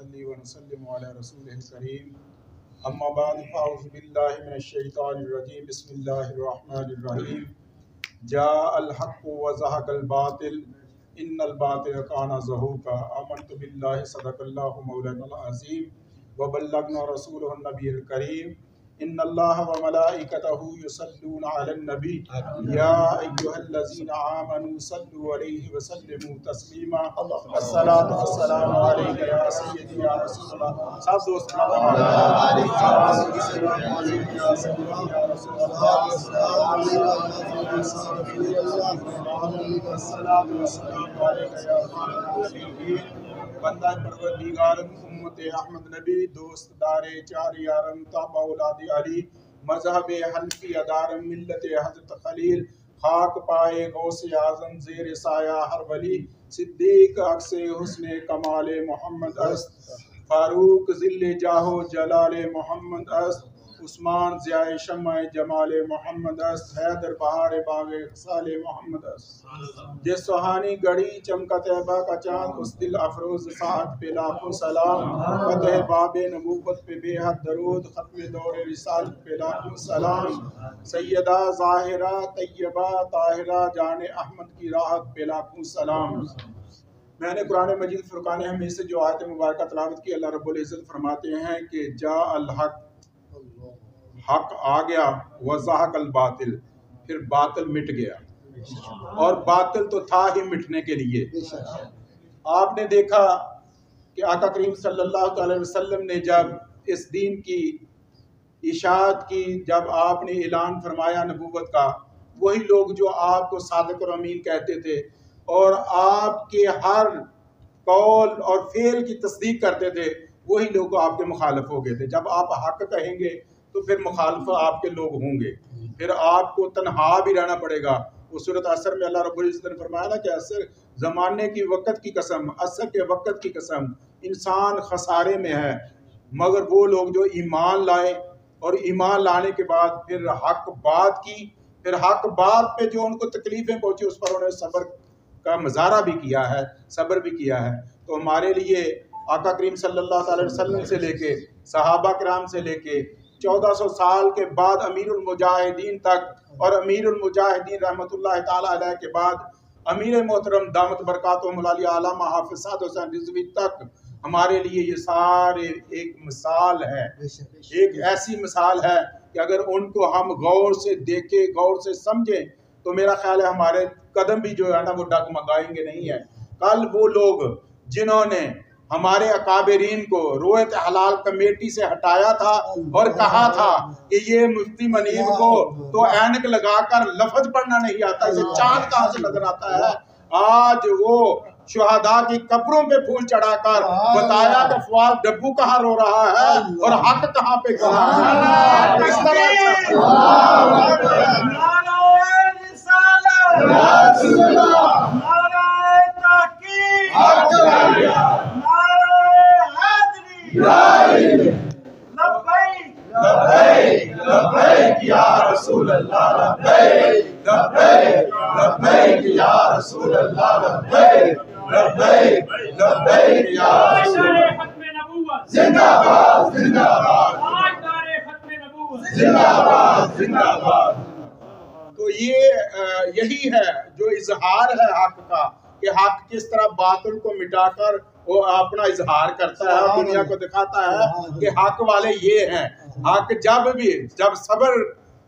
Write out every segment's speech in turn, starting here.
नसल्ली व नसल्लिमु अला रसूलिल करीम अम्मा बाद फ़अऊज़ु बिल्लाहि मिनश शैतानिर रजीम बिस्मिल्लाहिर रहमानिर रहीम जाअल हक़्क़ु व ज़हक़ल बातिल इन्नल बातिल काना ज़हूक़ा आमनतु बिल्लाहि सदक़ल्लाहु मौलानाल अज़ीम व बल्लगना रसूलहुन नबिय्युल करीम इन्नल्लाहा व मलाइकतहु युसल्लूना अलन नबी या अय्युहल्लज़ीना आमनू सल्लु अलैहि व सल्लिमू तस्लीमा अस्सलातु वस्सलामु अलैका या सय्यदी या रसूलल्लाह। सब दोस्त बंदा परवरदिगारम उम्मत अहमद नबी दोस्त दारे चार यारम ताबा औलाद अली मजहब हनफी अदारम मिल्लत हज़रत खलील खाक पाए गौसे आज़म ज़ेर साया हर वली सिद्दीक अक्से हुस्ने कमाल मोहम्मद अस्त फारूक ज़िल्ले जाहो जलाल मोहम्मद अस्त उस्मान ज़ियाए शम्माए जमाल मोहम्मद अस्त हैदर बहार बागे साले मोहम्मद अस्त जे सुहानी गढ़ी चमका तैबा का चांद उस दिल अफरोज साथ पे लाखों सलाम फतेह बाबे नबूवत पे बेहद दरूद खत्म दौर रिसालत पे लाखों सलाम सैयदा ज़ाहिरा तैयबा ताहिरा जाने अहमद की राहत पे लाखों सलाम। मैंने कुरान मजीद फुरकान हमीद से जो आयत मुबारक तलावत की, अल्लाह रब्बुल इज़्ज़त फरमाते हैं कि जा अल हक, हक आ गया, वज़हक़ल बातिल, फिर बातिल मिट गया। और बातिल तो था ही मिटने के लिए। आपने देखा कि आका करीम सल्लल्लाहु अलैहि वसल्लम ने जब इस दीन की इशाअत की, जब आपने ऐलान फरमाया नबूवत का, वही लोग जो आपको सादिक और अमीन कहते थे और आपके हर कौल और फेल की तस्दीक करते थे, वही लोग आपके मुखालिफ हो गए थे। जब आप हक कहेंगे तो फिर मुखालिफ आपके लोग होंगे, फिर आपको तन्हा भी रहना पड़ेगा। उस सूरत असर में अल्लाह रब्बुल इज़्ज़त ने फरमाया ना कि असर ज़माने की वक़्त की कसम, असर के वक़्त की कसम, इंसान खसारे में है मगर वो लोग जो ईमान लाए और ईमान लाने के बाद फिर हक बात की, फिर हक बात पे जो उनको तकलीफ़ें पहुँची उस पर उन्होंने सब्र का मुज़ाहरा भी किया है, सब्र भी किया है। तो हमारे लिए आका करीम सल्लल्लाहु अलैहि वसल्लम से लेके सहाबा किराम से लेके 1400 साल के बाद अमीरुल मुजाहिदीन तक और अमीरुल मुजाहिदीन रहमतुल्लाह ताला अलैह के बाद अमीर मोहतरम दामत बरकातुहुल आलिया आलमा हाफिज़ साद हुसैन रिज़वी तक हमारे लिए ये सारे एक मिसाल है, एक ऐसी मिसाल है कि अगर उनको हम गौर से देखें, गौर से समझें तो मेरा ख्याल है हमारे कदम भी जो है ना वो डगमगाएंगे नहीं है। कल वो लोग जिन्होंने हमारे अकाबरीन को रोयत हलाल कमेटी से हटाया था और कहा था कि ये मुफ्ती मनीब को तो ऐनक लगाकर लफ्ज पढ़ना नहीं आता, इसे चांद कहाँ से नजर आता है। आज वो शुहदा की कब्रों पे फूल चढ़ाकर बताया कि फवाद डब्बू कहाँ रो रहा है और हक कहाँ पे खड़ा है। इस तरह या रसूल अल्लाह लब्बैक लब्बैक लब्बैक या रसूल अल्लाह लब्बैक लब्बैक लब्बैक या रसूल जिंदाबाद जिंदाबाद जिंदाबाद जिंदाबाद। तो ये यही है जो इजहार है हक का, कि हक किस तरह बातिल को मिटाकर वो अपना इजहार करता है और दुनिया को दिखाता है कि हक वाले ये हैं। हक जब सब्र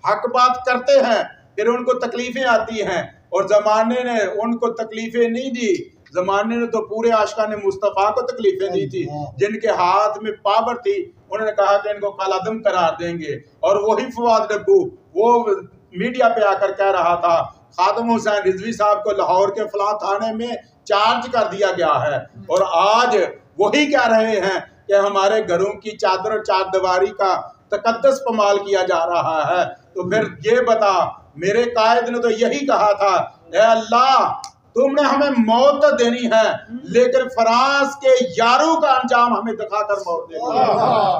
हक बात करते हैं फिर उनको तकलीफें आती हैं, और जमाने ने उनको तकलीफें नहीं दी, जमाने ने तो पूरे आशिकाने मुस्तफ़ा को तकलीफें दी थी। जिनके हाथ में पावर थी उन्होंने कहा कि इनको कलादम करार देंगे, और वही फवाद डब्बू वो मीडिया पे आकर कह रहा था खादम हुसैन रिजवी साहब को लाहौर के फलां थाने में चार्ज कर दिया गया है, और आज वही कह रहे हैं कि हमारे घरों की चादर और चारदीवारी का तकद्दस पमाल किया जा रहा है। तो फिर ये बता, मेरे कायद ने तो यही कहा था, ए अल्लाह तुमने हमें मौत तो देनी है लेकिन फ्रांस के यारों का अंजाम हमें दिखाकर मौत देनी है।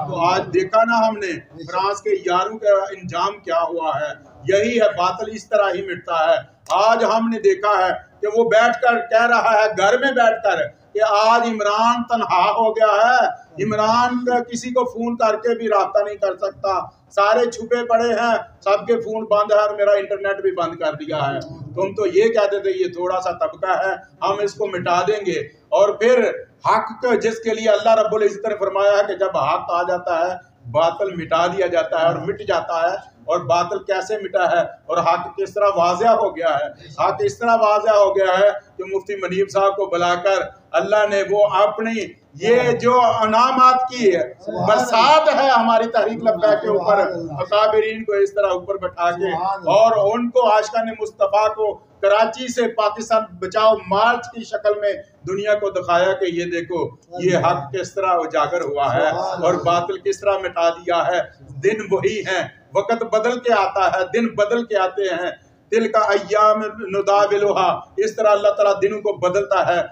तो आज देखा ना हमने फ्रांस के यारों का अंजाम क्या हुआ है। यही है, बातिल इस तरह ही मिटता है। आज हमने देखा है कि वो बैठकर कह रहा है घर में बैठकर कि आज इमरान तन्हा हो गया है, इमरान का किसी को फोन करके भी राब्ता नहीं कर सकता, सारे छुपे पड़े हैं, सबके फोन बंद है और मेरा इंटरनेट भी बंद कर दिया है। तुम तो ये कहते थे ये थोड़ा सा तबका है, हम इसको मिटा देंगे। और फिर हक जिसके लिए अल्लाह रब्बुल इज्जत ने फरमाया है कि जब हक आ जाता है बातिल मिटा दिया जाता है और मिट जाता है। और बातिल कैसे मिटा है और हक किस तरह वाज़िया हो गया है। हक इस तरह वाज़िया हो गया है कि मुफ्ती मनीब साहब को बुलाकर अल्लाह ने वो अपनी ये जो अनामात की है बरसात है हमारी तहरीक लब्बैक के ऊपर, अकाबिरीन को इस तरह ऊपर बैठा के और उनको आशिकाने मुस्तफ़ा को कराची से पाकिस्तान बचाओ मार्च की शक्ल में दुनिया को दिखाया कि ये देखो ये हक किस तरह उजागर हुआ है और बातिल किस तरह मिटा दिया है। दिन वही है, वक्त बदल के आता है, दिन बदल के आते हैं। दिल का अय्याम नुदाविलुहा, इस तरह अल्लाह ताला दिनों को बदलता है।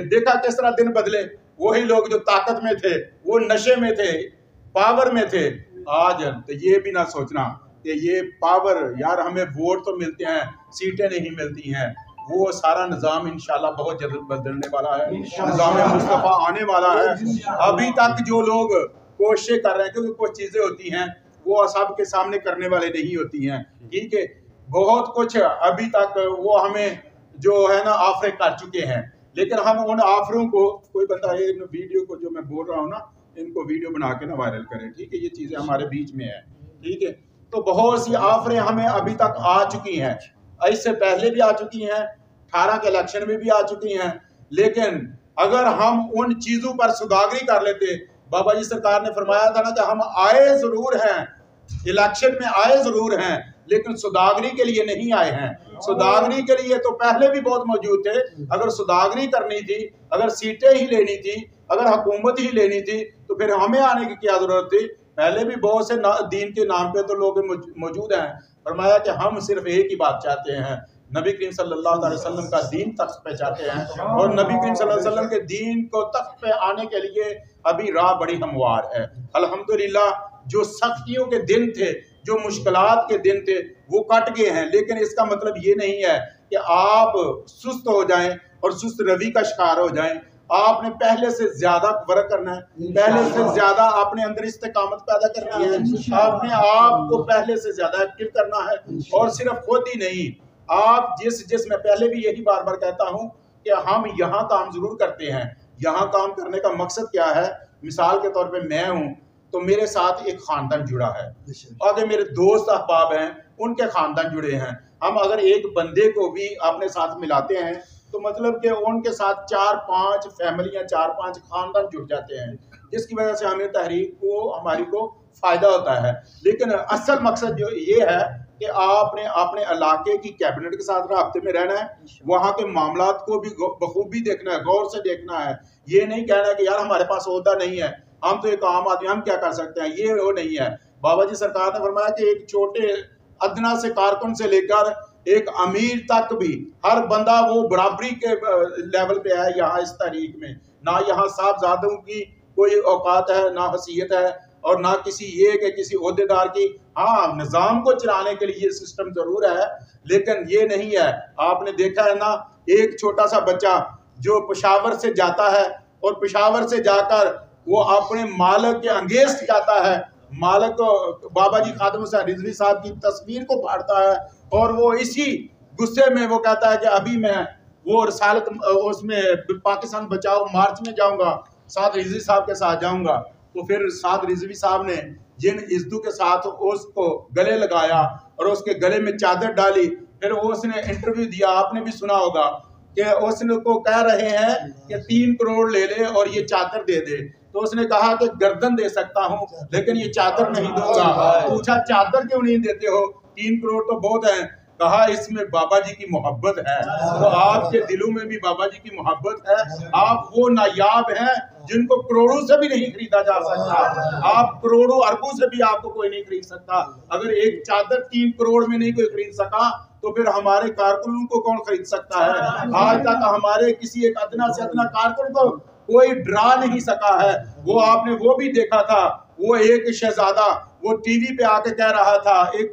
देखा किस तरह दिन बदले, वही लोग जो ताकत में थे वो नशे में थे, पावर में थे। आज तो ये भी ना सोचना कि ये पावर यार हमें वोट तो मिलते हैं, सीटें नहीं मिलती हैं। वो सारा निज़ाम इंशाल्लाह बहुत जल्द बदलने वाला है, निज़ाम मुस्तफ़ा आने वाला है। अभी तक जो लोग कोशिश कर रहे हैं, क्योंकि कुछ चीज़ें होती हैं वो सबके सामने करने वाले नहीं होती हैं, ठीक है। बहुत कुछ अभी तक वो हमें जो है ना ऑफर कर चुके हैं, लेकिन हम उन ऑफरों को कोई बता ये वीडियो को जो मैं बोल रहा हूँ ना, इनको वीडियो बना के ना वायरल करें, ठीक है। ये चीज़ें हमारे बीच में है, ठीक है। तो बहुत सी ऑफरें हमें अभी तक आ चुकी हैं, इससे पहले भी आ चुकी हैं, 18 के इलेक्शन में भी आ चुकी हैं। लेकिन अगर हम उन चीज़ों पर सुदागरी कर लेते, बाबा जी सरकार ने फरमाया था ना कि हम आए जरूर हैं, इलेक्शन में आए जरूर हैं, लेकिन सुदागरी के लिए नहीं आए हैं। सुदागरी के लिए तो पहले भी बहुत मौजूद थे। अगर सुदागरी करनी थी, अगर सीटें ही लेनी थी, अगर हुकूमत ही लेनी थी, तो फिर हमें आने की क्या जरूरत थी। पहले भी बहुत से दीन के नाम पे तो लोग मौजूद हैं। फरमाया कि हम सिर्फ एक ही बात चाहते हैं, नबी करीम सल्लल्लाहु अलैहि वसल्लम का दीन तख्त पे चाहते हैं। और नबी करीम सल्लल्लाहु अलैहि वसल्लम के दीन को तख्त पे आने के लिए अभी राह बड़ी हमवार है। अल्हम्दुलिल्लाह जो सख्तियों के दिन थे, जो मुश्किलात के दिन थे, वो कट गए हैं। लेकिन इसका मतलब ये नहीं है कि आप सुस्त हो जाएं और सुस्त रवि का शिकार हो जाएं। आपने पहले से ज्यादा वर्क करना है, पहले से ज्यादा अपने अंदर इस्तेकामत पैदा करनी है, आपने आपको पहले से ज्यादा एक्टिव करना है। और सिर्फ खुद ही नहीं, आप जिस मैं पहले भी यही बार बार कहता हूँ कि हम यहाँ काम जरूर करते हैं। यहाँ काम करने का मकसद क्या है? मिसाल के तौर पे मैं हूँ तो मेरे साथ एक खानदान जुड़ा है, आगे मेरे दोस्त अहबाब हैं उनके खानदान जुड़े हैं। हम अगर एक बंदे को भी अपने साथ मिलाते हैं तो मतलब कि उनके साथ 4-5 फैमिलियां, 4-5 खानदान जुड़ जाते हैं, जिसकी वजह से हमें तहरीक को हमारी को फायदा होता है। लेकिन असल मकसद जो ये है कि आपने अपने इलाके की कैबिनेट के साथ राब्ते में रहना है, वहाँ के मामलात को भी बखूबी देखना है, गौर से देखना है। ये नहीं कहना है कि यार हमारे पास ओहदा नहीं है, हम तो एक आम आदमी, हम क्या कर सकते हैं, ये वो नहीं है। बाबा जी सरकार ने फरमाया कि एक छोटे अदना से कारकुन से लेकर एक अमीर तक भी हर बंदा वो बराबरी के लेवल पे है यहाँ इस तारीख में। ना यहाँ साहबजादों की कोई औकात है, ना हसीयत है, और ना किसी ये कि किसी ओहदेदार की। हाँ, निज़ाम को चलाने के लिए सिस्टम जरूर है, लेकिन ये नहीं है। आपने देखा है ना, एक छोटा सा बच्चा जो पेशावर से जाता है और पेशावर से जाकर वो अपने मालिक के अंगेस्ट जाता है, मालिक बाबा जी खादिम हुसैन रिजवी साहब की तस्वीर को फाड़ता है, और वो इसी गुस्से में वो कहता है कि अभी मैं वो रसालत उसमें पाकिस्तान बचाओ मार्च में जाऊंगा, साथ रिजवी साहब के साथ जाऊंगा। तो फिर साथ रिजवी साहब ने जिन इज्जतों के साथ उसको गले लगाया और उसके गले में चादर डाली, फिर उसने इंटरव्यू दिया, आपने भी सुना होगा कि उसने को कह रहे हैं कि 3 करोड़ ले ले और ये चादर दे दे। तो उसने कहा कि गर्दन दे सकता हूँ लेकिन ये चादर नहीं दूंगा। पूछा चादर क्यों नहीं देते हो, 3 करोड़ तो बहुत है। कहा इसमें बाबा जी की मोहब्बत है, तो आपके दिलों में भी बाबा जी की मोहब्बत है। आप वो नायाब हैं जिनको करोड़ों से भी नहीं खरीदा जा सकता। आप करोड़ों अरबों से भी आपको कोई नहीं खरीद सकता। अगर एक चादर 3 करोड़ में नहीं कोई खरीद सका तो फिर हमारे कारकुनों को कौन खरीद सकता है? आज तक हमारे किसी एक अदना से अदना कारकुन को कोई डरा नहीं सका है। वो आपने वो भी देखा था, वो एक शहजादा वो टीवी पे आके कह रहा था, एक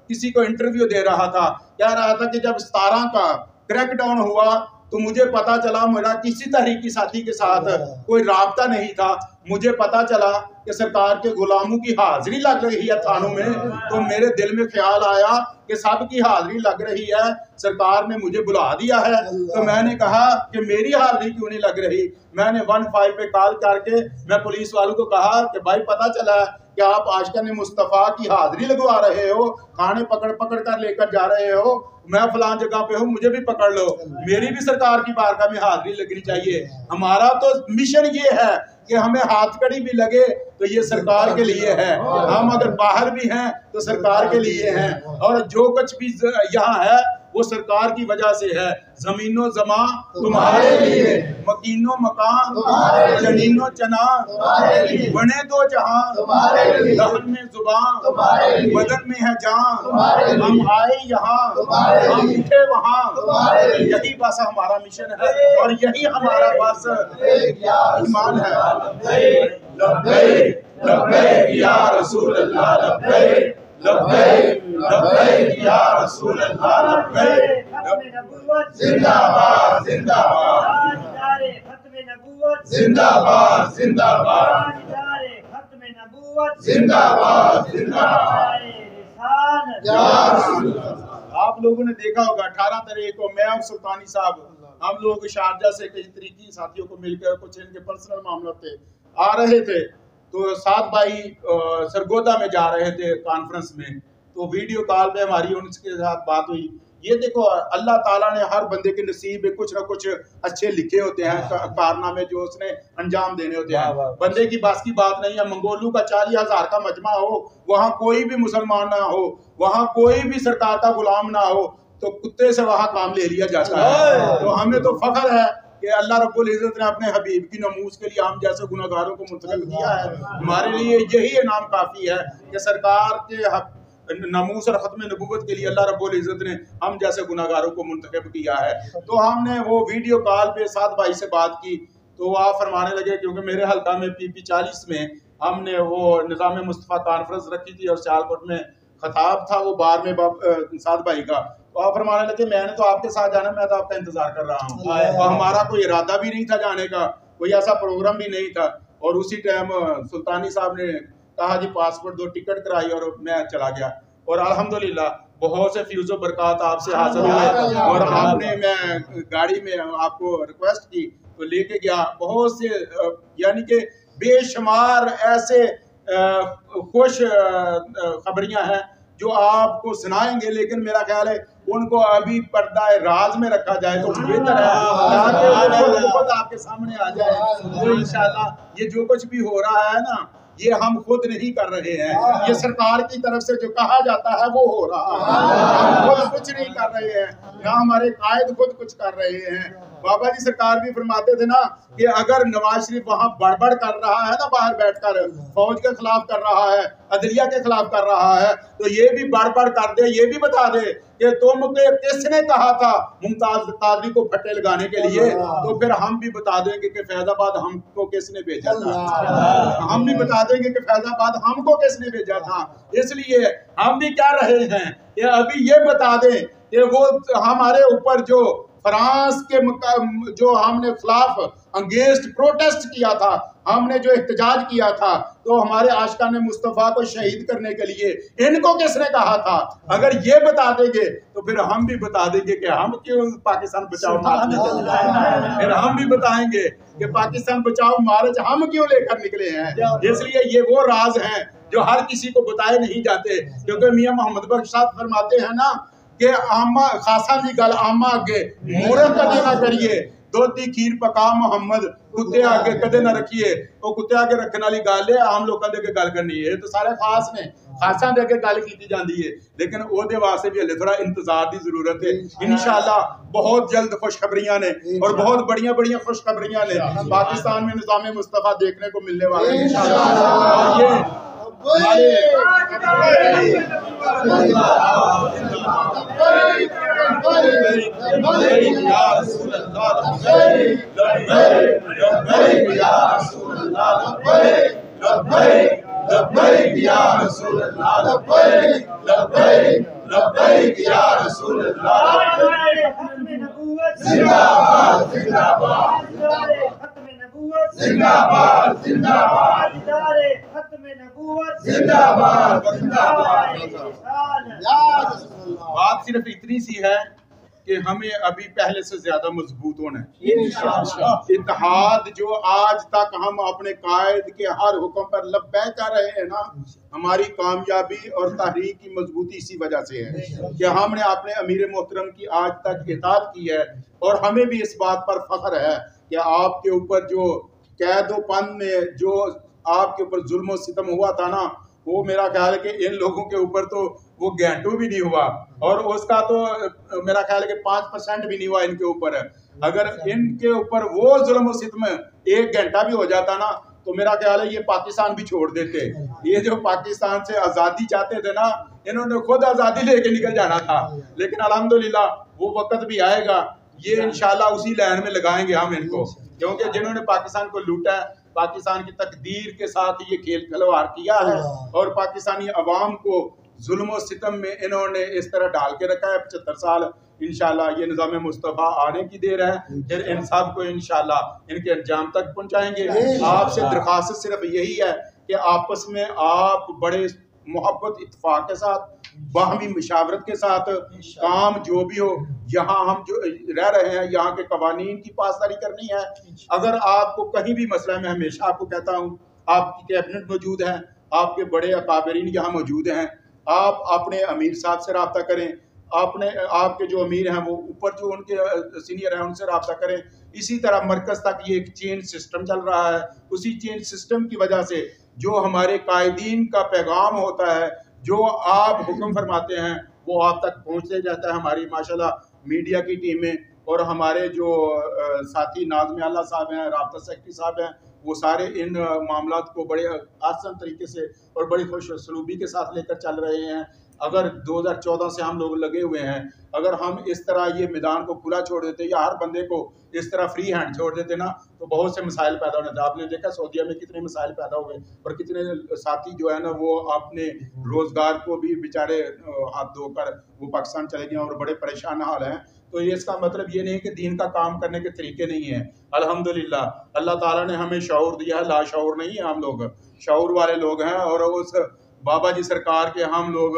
किसी को इंटरव्यू दे रहा था, कह रहा था कि जब 17 का क्रैकडाउन हुआ तो मुझे पता चला मेरा किसी तहरीकी साथी के साथ कोई राब्ता नहीं था। मुझे पता चला कि सरकार के गुलामों की हाजिरी लग रही है थानों में, तो मेरे दिल में ख्याल आया कि सब की हाजिरी लग रही है, सरकार ने मुझे बुला दिया है। तो मैंने कहा कि मेरी हाजिरी क्यों नहीं लग रही। मैंने 15 पे कॉल करके मैं पुलिस वालों को कहा कि भाई पता चला कि आप आशिकाने मुस्तफ़ा की हाजिरी लगवा रहे हो, खाने पकड़ पकड़ कर लेकर जा रहे हो, मैं फलां जगह पे हूँ, मुझे भी पकड़ लो, मेरी भी सरकार की बारगाह में हाजिरी लगनी चाहिए। हमारा तो मिशन ये है कि हमें हाथकड़ी भी लगे तो ये सरकार के लिए है, हम अगर बाहर भी हैं तो सरकार के लिए हैं, और जो कुछ भी यहाँ है वो सरकार की वजह से है। जमीनो जमा तुम्हारे लिए, मकीनो मकान, जमीनो चना, बने दो जहां, दहन में जुबान, बदन में है जान, हम आए यहाँ, हम उठे वहाँ, यही बस हमारा मिशन है और यही हमारा बस ईमान है। लब्बैक लब्बैक या रसूल अल्लाह, लब्बैक लब्बैक लब्बैक या रसूल अल्लाह, लब्बैक जिंदाबाद जिंदाबाद जिंदाबाद जिंदाबाद जिंदाबाद जिंदाबाद। आप लोगों ने देखा होगा 18 तारीख को मैं और सुल्तानी साहब हम लोग शारजा से कई तरीकी साथियों को मिलकर कुछ इनके पर्सनल मामलों थे आ रहे थे, तो साथ भाई सरगोदा में जा रहे थे कॉन्फ्रेंस में, तो वीडियो कॉल पे हमारी उनके साथ बात हुई। ये देखो अल्लाह ताला ने हर बंदे के नसीब में कुछ ना कुछ अच्छे लिखे होते हैं, कारनामे जो उसने अंजाम देने होते हैं। बंदे की बस की बात नहीं है। मंगोलू का 40,000 का मजमा हो, वहाँ कोई भी मुसलमान ना हो, वहाँ कोई भी सरकार का गुलाम ना हो, तो कुत्ते से वहाँ काम ले लिया जाता है। तो हमें तो फख्र है कि अल्लाह रब्बुल इज़्ज़त ने अपने हबीब की नमूस के लिए हम जैसे गुनहगारों को मुंतखब किया है। हमारे लिए यही इनाम काफ़ी है कि सरकार के नमूस और ख़त्म नबूवत के लिए अल्लाह रब्बुल इज़्ज़त ने हम जैसे गुनहगारों को मुंतखब किया है। तो हमने वो वीडियो कॉल पे साथ भाई से बात की, तो आप फरमाने लगे, क्योंकि मेरे हल्का में PP 40 में हमने वो निज़ाम मुस्तफ़ा कॉन्फ्रेंस रखी थी और सियालकोट में खताब था वो बार में साथ भाई का, तो आप फरमाने लगे मैंने तो आपके साथ जाना, मैं तो आपका इंतजार कर रहा हूँ। तो हमारा कोई इरादा भी नहीं था जाने का, कोई ऐसा प्रोग्राम भी नहीं था। और उसी टाइम सुल्तानी साहब ने कहा जी पासपोर्ट दो, टिकट कराई और मैं चला गया। और अल्हम्दुलिल्लाह बहुत से फ्यूज़ो बरक़ात आपसे हासिल हुए और आपने, मैं गाड़ी में आपको रिक्वेस्ट की तो लेके गया। बहुत से यानी कि बेशुमार ऐसे खुश खबरियां हैं जो आपको सुनाएंगे, लेकिन मेरा ख्याल है उनको अभी पर्दा राज में रखा जाए तो बेहतर है, खुद आपके सामने आ जाए। तो इंशाल्लाह ये जो कुछ भी हो रहा है ना, ये हम खुद नहीं कर रहे हैं, ये सरकार की तरफ से जो कहा जाता है वो हो रहा है। हम खुद कुछ नहीं कर रहे हैं, ना हमारे कायद खुद कुछ कर रहे हैं। बाबा जी सरकार भी फरमाते थे ना कि अगर नवाज शरीफ वहाँ बड़बड़ कर रहा है ना, बाहर बैठकर फौज के खिलाफ कर रहा है, अदलिया के खिलाफ कर रहा है, तो ये भी बड़बड़ कर दे, ये भी बता दे कि तुमको किसने कहा था मुमताज कादरी को फट्टे लगाने के लिए, तो फिर हम भी बता देंगे कि फैजाबाद हमको किसने भेजा था, हम भी बता देंगे कि फैजाबाद हमको किसने भेजा था। इसलिए हम भी क्या रहे हैं कि अभी ये बता दें कि वो हमारे ऊपर जो फ्रांस के जो हमने खिलाफ अंगेस्ट प्रोटेस्ट किया था, हमने जो एहतजाज किया था, तो हमारे आशिकाने मुस्तफ़ा को शहीद करने के लिए इनको किसने कहा था। अगर ये बता देंगे तो फिर हम भी बता देंगे कि हम क्यों पाकिस्तान बचाओ मार्च लेकर, फिर हम भी बताएंगे कि पाकिस्तान बचाओ मार्च हम क्यों लेकर निकले हैं। इसलिए ये वो राज हैं जो हर किसी को बताए नहीं जाते, क्योंकि मियां मोहम्मद बख्श साहब फरमाते हैं ना कि आमा खासा दी गल आमा अगे मोरे कदे ना करिए, दोती खीर पका मोहम्मद कुत्ते आगे कदे ना रखिए। वो कुत्ते आगे रखने वाली गल है, आम लोगों के अगे गल करनी है, तो सारे खास ने खासा दे अगे गल की जाती है, लेकिन ओदे वास्ते भी हले थोड़ा इंतजार की जरूरत है। इंशाअल्लाह बहुत जल्द खुशखबरियां ने और बहुत बढ़िया बढ़िया खुशखबरियां ने पाकिस्तान में निज़ाम मुस्तफ़ा देखने को मिलने वाले हैं इंशाअल्लाह। ये जिंदाबाद जिंदाबाद, दीदारे खत्म नबूवत जिंदाबाद जिंदाबाद, दीदारे खत्म नबूवत जिंदाबाद जिंदाबाद। बात सिर्फ इतनी सी है कि हमें अभी पहले से ज्यादा मजबूत होना है इंशाअल्लाह। इत्तेहाद जो आज तक हम अपने कायद के हर हुक्म पर लब्बैक कर रहे हैं ना, हमारी कामयाबी और तहरीक की मजबूती इसी वजह से है कि हमने अपने अमीर मोहतरम की आज तक इताअत की है। और हमें भी इस बात पर फख्र है कि आपके ऊपर जो कैदोपन में जो आपके ऊपर जुल्म सितम हुआ था ना, वो मेरा ख्याल है कि इन लोगों के ऊपर तो वो घंटों भी नहीं हुआ, और उसका तो मेरा ख्याल है कि 5% भी नहीं हुआ इनके ऊपर। अगर इनके ऊपर वो जुल्म सितम 1 घंटा भी हो जाता ना, तो मेरा ख्याल है ये पाकिस्तान भी छोड़ देते। ये जो पाकिस्तान से आज़ादी चाहते थे ना, इन्होंने खुद आज़ादी लेके निकल जाना था। लेकिन अल्हम्दुलिल्लाह वो वक्त भी आएगा, ये इंशाल्लाह उसी लाइन में लगाएंगे हम इनको, क्योंकि जिन्होंने पाकिस्तान को लूटा है, पाकिस्तान की तकदीर के साथ ये खेल खिलवाड़ किया है और पाकिस्तानी अवाम को जुल्म सितम में इन्होंने इस तरह डाल के रखा है 75 साल। इंशाल्लाह ये निज़ाम मुस्तफ़ा आने की देर है, फिर इन सब को इंशाल्लाह इनके अंजाम तक पहुंचाएंगे। आपसे दरख्वास्त सिर्फ यही है कि आपस में आप बड़े मोहब्बत इत्तेफाक के साथ, बाहमी मुशावरत के साथ काम जो भी हो, यहाँ हम जो रह रहे हैं यहाँ के कवानीन की पासदारी करनी है। अगर आपको कहीं भी मसला, मैं हमेशा आपको कहता हूँ, आपकी कैबिनेट मौजूद है, आपके बड़े अकाबरीन यहाँ मौजूद हैं, आप अपने अमीर साहब से रब्ता करें, आपने आपके जो अमीर हैं वो ऊपर जो उनके सीनियर हैं उनसे रब्ता करें। इसी तरह मरकज़ तक ये एक चेन सिस्टम चल रहा है, उसी चेन सिस्टम की वजह से जो हमारे कायदीन का पैगाम होता है, जो आप हुक्म फरमाते हैं, वो आप तक पहुँचते जाता है। हमारी माशाल्लाह मीडिया की टीमें और हमारे जो साथी नाज़िम आला साहब हैं, राब्ता सेक्रेटरी साहब हैं, वो सारे इन मामलात को बड़े आसान तरीके से और बड़ी खुशसलूबी के साथ लेकर चल रहे हैं। अगर 2014 से हम लोग लगे हुए हैं, अगर हम इस तरह ये मैदान को खुला छोड़ देते या हर बंदे को इस तरह फ्री हैंड छोड़ देते ना, तो बहुत से मसाइल पैदा होने थे। आपने देखा सऊदीया में कितने मसाइल पैदा हुए और कितने साथी जो है ना वो अपने रोज़गार को भी बेचारे हाथ धोकर वो पाकिस्तान चले गए और बड़े परेशान हाल हैं। तो ये इसका मतलब ये नहीं कि दीन का काम करने के तरीके नहीं हैं। अल्हम्दुलिल्लाह अल्लाह ताला ने हमें शऊर दिया है, लाशऊर नहीं है, हम लोग शऊर वाले लोग हैं। और उस बाबा जी सरकार के हम लोग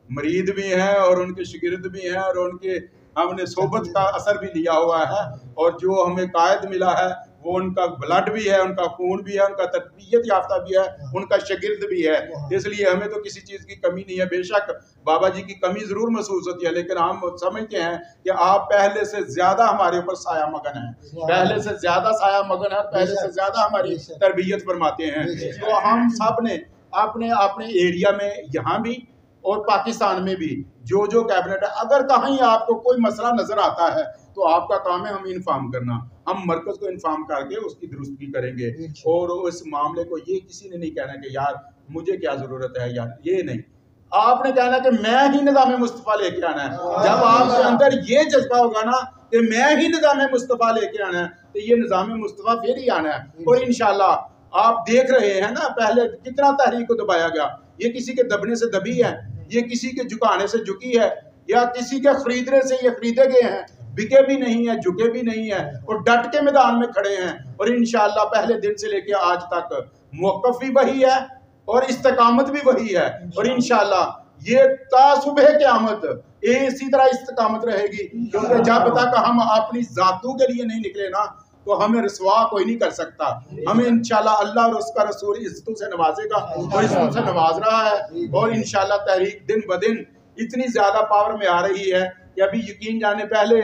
मरीद भी हैं और उनके शागिर्द भी हैं और उनके हमने सोबत का असर भी लिया हुआ है। और जो हमें कायद मिला है वो उनका ब्लड भी है, उनका खून भी है, उनका तरबियत याफ्ता भी है, उनका शागिर्द भी है। इसलिए हमें तो किसी चीज़ की कमी नहीं है। बेशक बाबा जी की कमी ज़रूर महसूस होती है, लेकिन हम समझते हैं कि आप पहले से ज़्यादा हमारे ऊपर साया मगन हैं, पहले से ज़्यादा साया मगन है, पहले से ज़्यादा हमारी तरबियत फरमाते हैं। तो हम सब ने अपने अपने एरिया में यहाँ भी और पाकिस्तान में भी जो जो कैबिनेट है, अगर कहीं आपको कोई मसला नज़र आता है तो आपका काम है हमें इन्फॉर्म करना। हम मरकज़ को इन्फॉर्म करके उसकी दुरुस्ती करेंगे। और उस मामले को ये किसी ने नहीं कहना कि यार मुझे क्या ज़रूरत है, यार ये नहीं। आपने कहना कि मैं ही निज़ाम मुस्तफ़ा लेके आना है। जब आपके अंदर ये जज्बा होगा ना कि मैं ही निज़ाम मुस्तफ़ा लेके आना है, तो ये निज़ाम मुस्तफ़ा फिर ही आना है। और इंशाल्लाह आप देख रहे हैं ना, पहले कितना तहरीक को दबाया गया, ये किसी के दबने से दबी है, ये किसी के झुकाने से झुकी है, या किसी के खरीदने से ये खरीदे गए हैं। बिके भी नहीं है, झुके भी नहीं है, और डट के मैदान में खड़े हैं। और इंशाअल्लाह पहले दिन से लेके आज तक मौक़िफ़ भी वही है और इस्तिकामत भी वही है। और इंशाअल्लाह ये तासुबह क़यामत इसी तरह इस्तिकामत रहेगी, क्योंकि जब तक हम अपनी ज़ातों के लिए नहीं निकले ना, तो हमें रसवा कोई नहीं कर सकता। हमें इंशाल्लाह अल्लाह और उसका रसूल इज्जतों से नवाजेगा और इज्जतों से नवाज रहा है। और इंशाल्लाह तहरीक दिन ब दिन इतनी ज़्यादा पावर में आ रही है कि अभी यकीन जाने पहले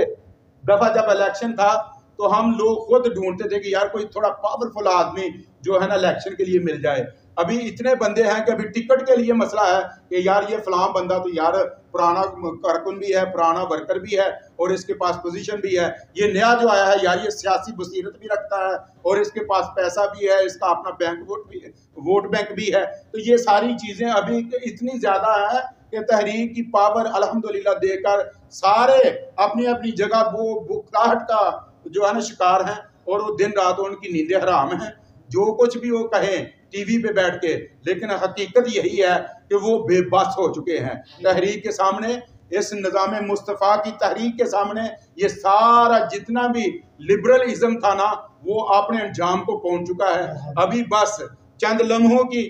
दफ़ा जब इलेक्शन था तो हम लोग खुद ढूंढते थे कि यार कोई थोड़ा पावरफुल आदमी जो है ना इलेक्शन के लिए मिल जाए। अभी इतने बंदे हैं कि अभी टिकट के लिए मसला है कि यार ये फलां बंदा तो यार पुराना कारकुन भी है, पुराना वर्कर भी है और इसके पास पोजीशन भी है। ये नया जो आया है यार ये सियासी बसीरत भी रखता है और इसके पास पैसा भी है, इसका अपना बैंक वोट बैंक भी है। तो ये सारी चीज़ें अभी इतनी ज़्यादा है कि तहरीक की पावर अल्हम्दुलिल्लाह देकर सारे अपनी अपनी जगह वो बुखलाहट का जो है ना शिकार हैं और वो दिन रात उनकी नींदें हराम हैं। जो कुछ भी वो कहें टीवी पे बैठ के, लेकिन हकीकत यही है कि वो बेबस हो चुके हैं तहरीक के सामने। इस निज़ाम मुस्तफ़ा की तहरीक के सामने ये सारा जितना भी लिबरलिज्म था ना, वो अपने अंजाम को पहुंच चुका है। अभी बस चंद लम्हों की,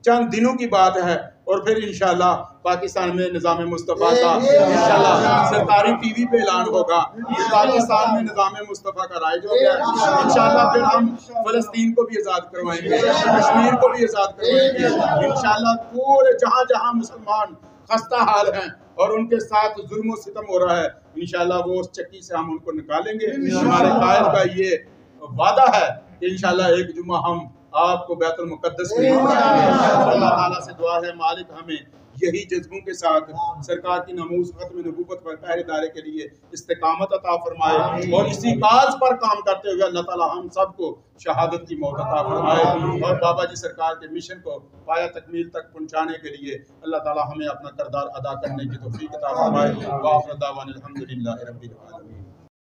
चंद दिनों की बात है और फिर इंशाल्लाह पाकिस्तान में निज़ाम मुस्तफ़ा का इंशाल्लाह सरकारी टीवी पे ऐलान होगा कि पाकिस्तान में निज़ाम मुस्तफ़ा का राइज हो गया। इंशाल्लाह फिर हम फ़लस्तीन को भी आज़ाद करवाएंगे, कश्मीर को भी आज़ाद करवाएंगे। इंशाल्लाह पूरे जहाँ जहाँ मुसलमान खस्ता हाल हैं और उनके साथ जुल्म सितम हो रहा है, इंशाल्लाह वो उस चक्की से हम उनको निकालेंगे। हमारे कायद का ये वादा है कि इंशाल्लाह एक जुम्मा हम आपको बैतुल मुक़द्दस में अल्लाह ताला से दुआ है मालिक हमें यही जज्बों के साथ सरकार की नमूज़ खत्म नबूवत पर पहरेदारी के लिए इस्तिकामत अता फरमाए और इसी काज पर काम करते हुए अल्लाह ताला हम सबको शहादत की मौत अता फरमाए और बाबा जी सरकार के मिशन को पाया तकमील तक पहुंचाने के लिए अल्लाह ताला हमें अपना किरदार अदा करने की तौफीक अता फरमाए। व आखिर दावाना अल्हम्दुलिल्लाहि रब्बिल आलमीन।